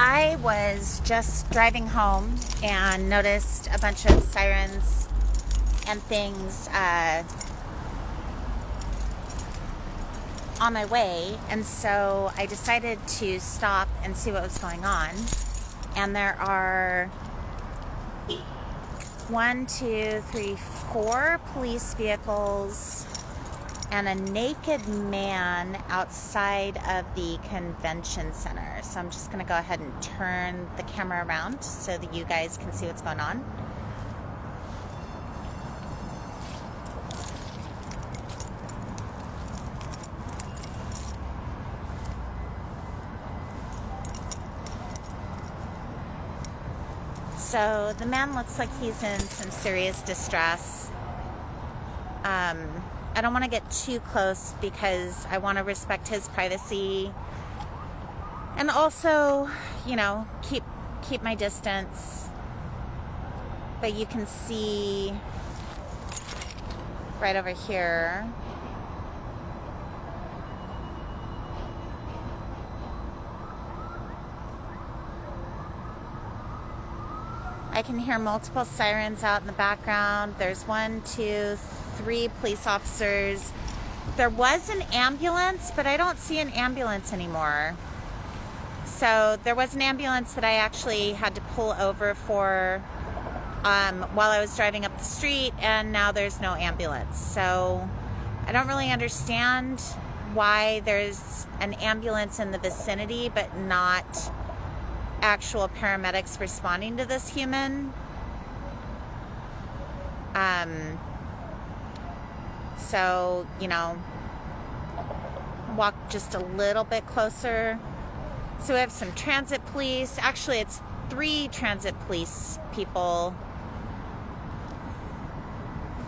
I was just driving home and noticed a bunch of sirens and things on my way, and so I decided to stop and see what was going on. And there are 4 police vehicles and a naked man outside of the convention center. So I'm just going to go ahead and turn the camera around so that you guys can see what's going on. So the man looks like he's in some serious distress. I don't want to get too close because I want to respect his privacy and also, keep my distance. But you can see right over here. I can hear multiple sirens out in the background. There's 1, 2, 3 police officers. There was an ambulance, but I don't see an ambulance anymore. So there was an ambulance that I actually had to pull over for while I was driving up the street, and now there's no ambulance. So I don't really understand why there's an ambulance in the vicinity, but not actual paramedics responding to this human. So, walk just a little bit closer. So we have some transit police. Actually, it's 3 transit police people.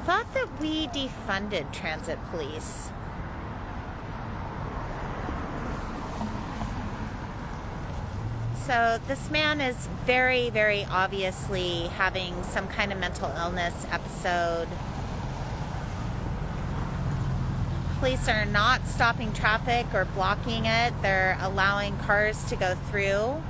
Thought that we defunded transit police. So this man is very, very obviously having some kind of mental illness episode. Police are not stopping traffic or blocking it. They're allowing cars to go through.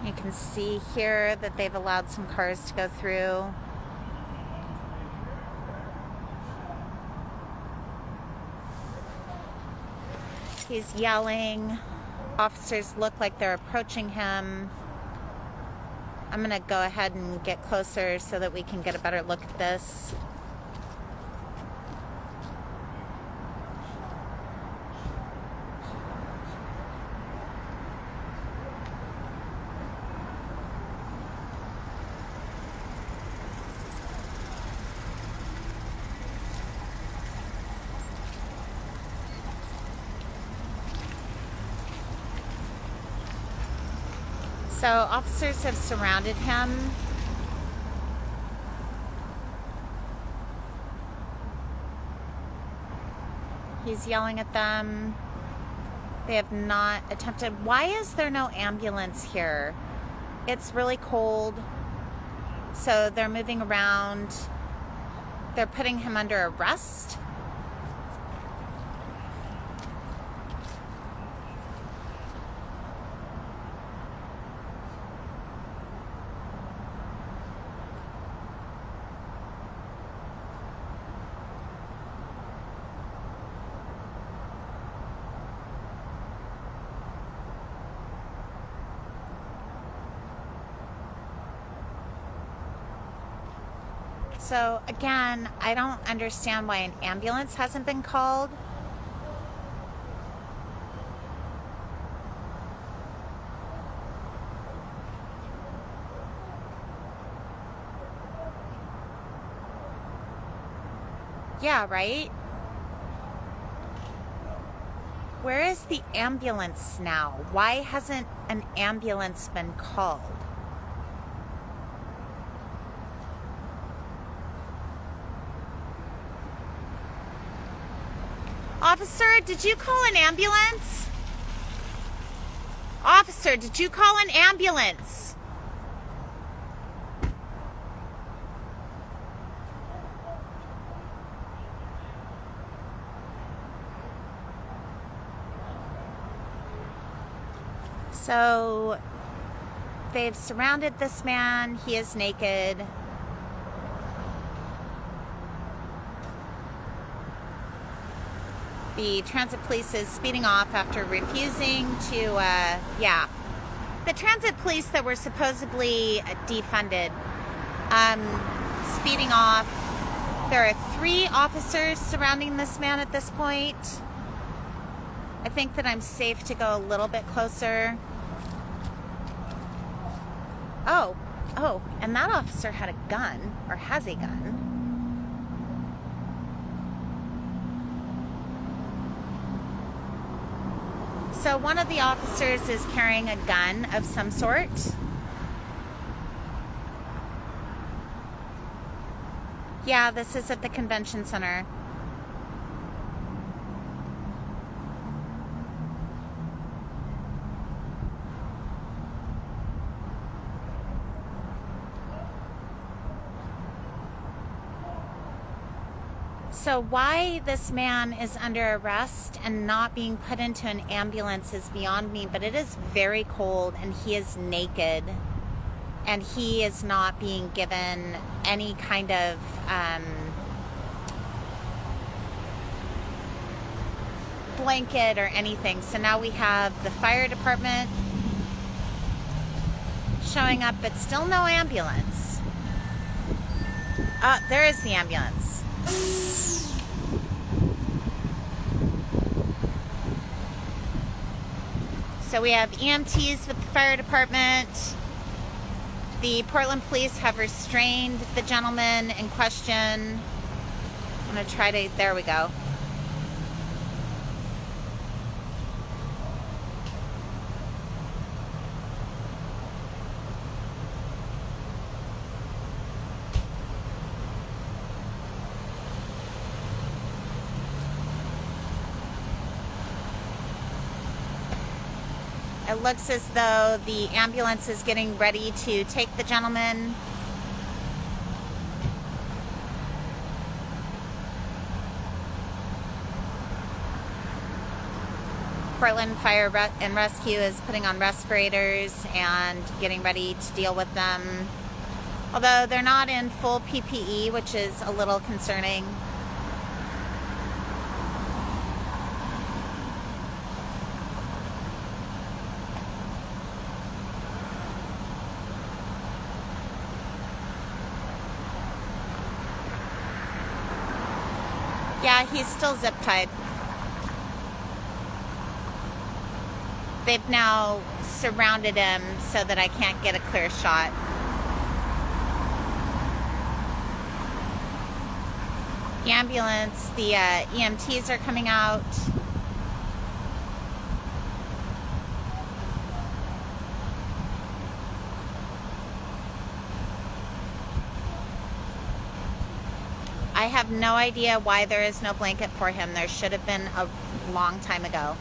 You can see here that they've allowed some cars to go through. He's yelling. Officers look like they're approaching him. I'm going to go ahead and get closer so that we can get a better look at this. So officers have surrounded him. He's yelling at them. They have not attempted. Why is there no ambulance here? It's really cold. So they're moving around. They're putting him under arrest. So again, I don't understand why an ambulance hasn't been called. Yeah, right? Where is the ambulance now? Why hasn't an ambulance been called? Officer, did you call an ambulance? Officer, did you call an ambulance? So they've surrounded this man. He is naked. The transit police is speeding off after refusing to, the transit police that were supposedly defunded, speeding off. There are 3 officers surrounding this man at this point. I think that I'm safe to go a little bit closer. Oh, and that officer had a gun, or has a gun. So one of the officers is carrying a gun of some sort. Yeah, this is at the convention center. So why this man is under arrest and not being put into an ambulance is beyond me, but it is very cold and he is naked and he is not being given any kind of blanket or anything. So now we have the fire department showing up, but still no ambulance. There is the ambulance. So we have EMTs with the fire department. The Portland police have restrained the gentleman in question. I'm going to try to, there we go. It looks as though the ambulance is getting ready to take the gentleman. Portland Fire and Rescue is putting on respirators and getting ready to deal with them. Although they're not in full PPE, which is a little concerning. Yeah, he's still zip tied. They've now surrounded him so that I can't get a clear shot. The ambulance, the EMTs are coming out. I have no idea why there is no blanket for him. There should have been a long time ago.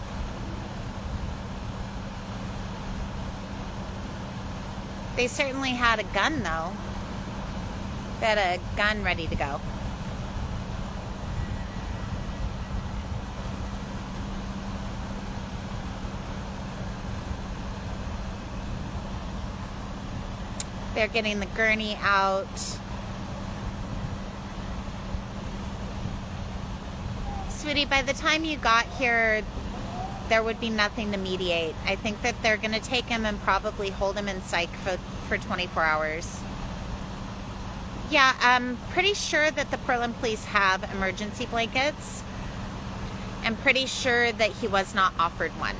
They certainly had a gun, though. They had a gun ready to go. They're getting the gurney out. Sweetie, by the time you got here, there would be nothing to mediate. I think that they're going to take him and probably hold him in psych for 24 hours. Yeah, I'm pretty sure that the Portland police have emergency blankets. I'm pretty sure that he was not offered one.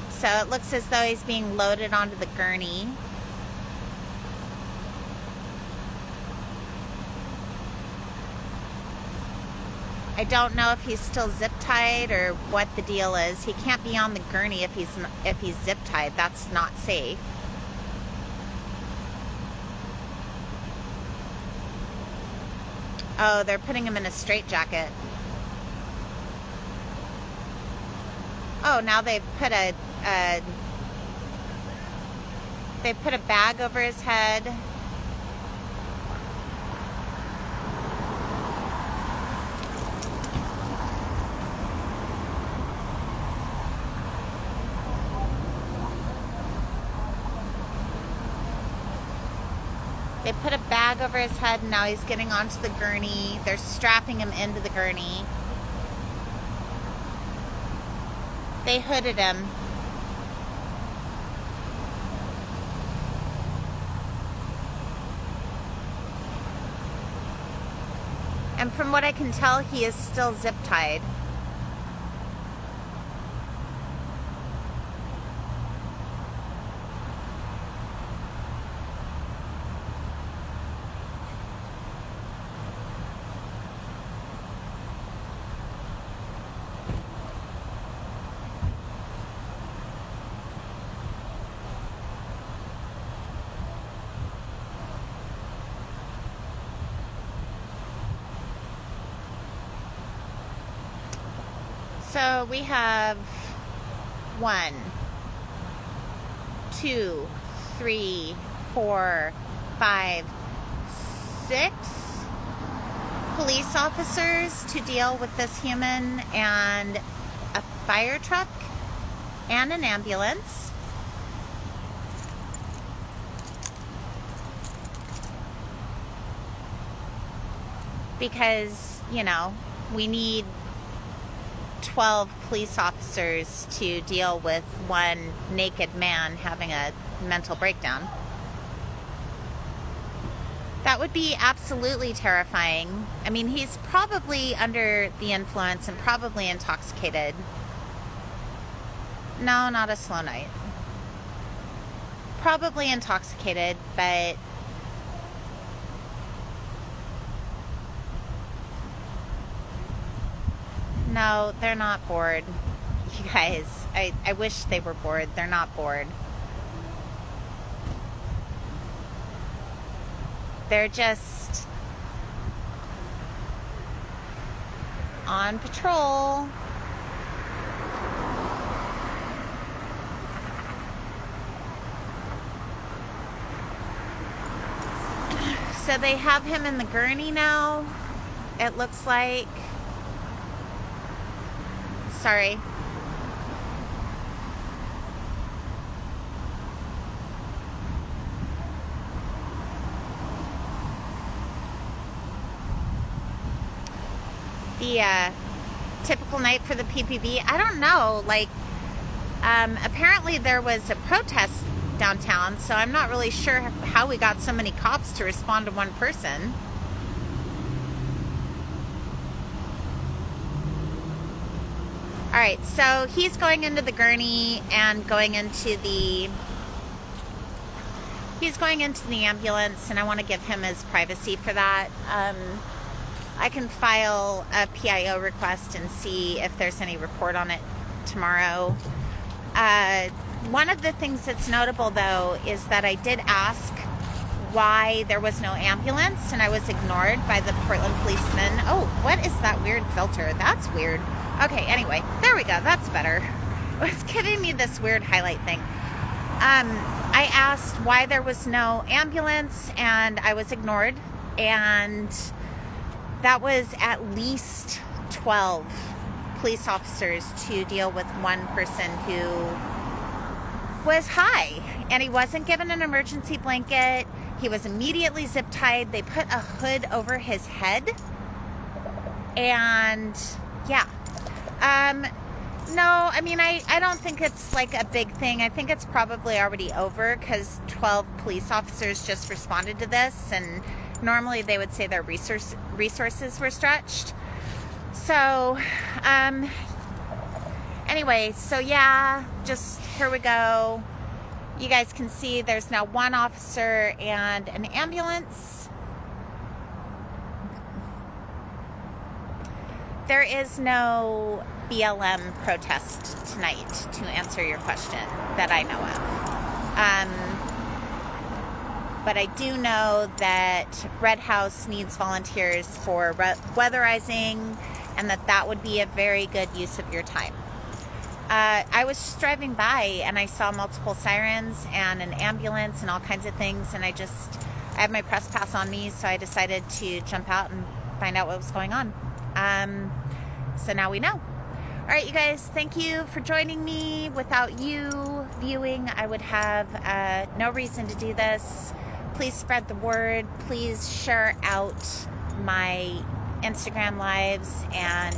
So it looks as though he's being loaded onto the gurney. I don't know if he's still zip tied or what the deal is. He can't be on the gurney if he's zip tied. That's not safe. Oh, they're putting him in a straitjacket. Oh, now they've put a bag over his head. They put a bag over his head, and now he's getting onto the gurney. They're strapping him into the gurney. They hooded him. And from what I can tell, he is still zip-tied. So we have 1, 2, 3, 4, 5, 6 police officers to deal with this human, and a fire truck and an ambulance. Because, you know, we need 12 police officers to deal with one naked man having a mental breakdown. That would be absolutely terrifying. I mean, he's probably under the influence and probably intoxicated. No, not a slow night. Probably intoxicated, but no, they're not bored. You guys, I wish they were bored. They're not bored. They're just on patrol. So they have him in the gurney now, it looks like. Sorry. The typical night for the PPB, I don't know. Like, apparently there was a protest downtown, so I'm not really sure how we got so many cops to respond to one person. All right, so he's going into the gurney and going into the ambulance, and I want to give him his privacy for that. I can file a PIO request and see if there's any report on it tomorrow. One of the things that's notable, though, is that I did ask why there was no ambulance, and I was ignored by the Portland policeman. Oh, what is that weird filter? That's weird. Okay, anyway, there we go. That's better. It was giving me this weird highlight thing. I asked why there was no ambulance, and I was ignored. And that was at least 12 police officers to deal with one person who was high. And he wasn't given an emergency blanket. He was immediately zip-tied. They put a hood over his head. And, yeah. No, I mean, I don't think it's like a big thing. I think it's probably already over because 12 police officers just responded to this, and normally they would say their resources were stretched. So, anyway, so yeah, just here we go. You guys can see there's now one officer and an ambulance. There is no BLM protest tonight, to answer your question, that I know of. but I do know that Red House needs volunteers for weatherizing, and that would be a very good use of your time. I was just driving by and I saw multiple sirens and an ambulance and all kinds of things, and I had my press pass on me, so I decided to jump out and find out what was going on. So now we know. All right, you guys, thank you for joining me. Without you viewing, I would have no reason to do this. Please spread the word. Please share out my Instagram lives, and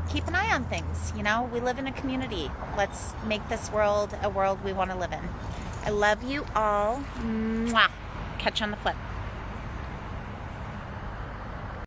keep an eye on things. You know, we live in a community. Let's make this world a world we want to live in. I love you all. Mwah. Catch you on the flip.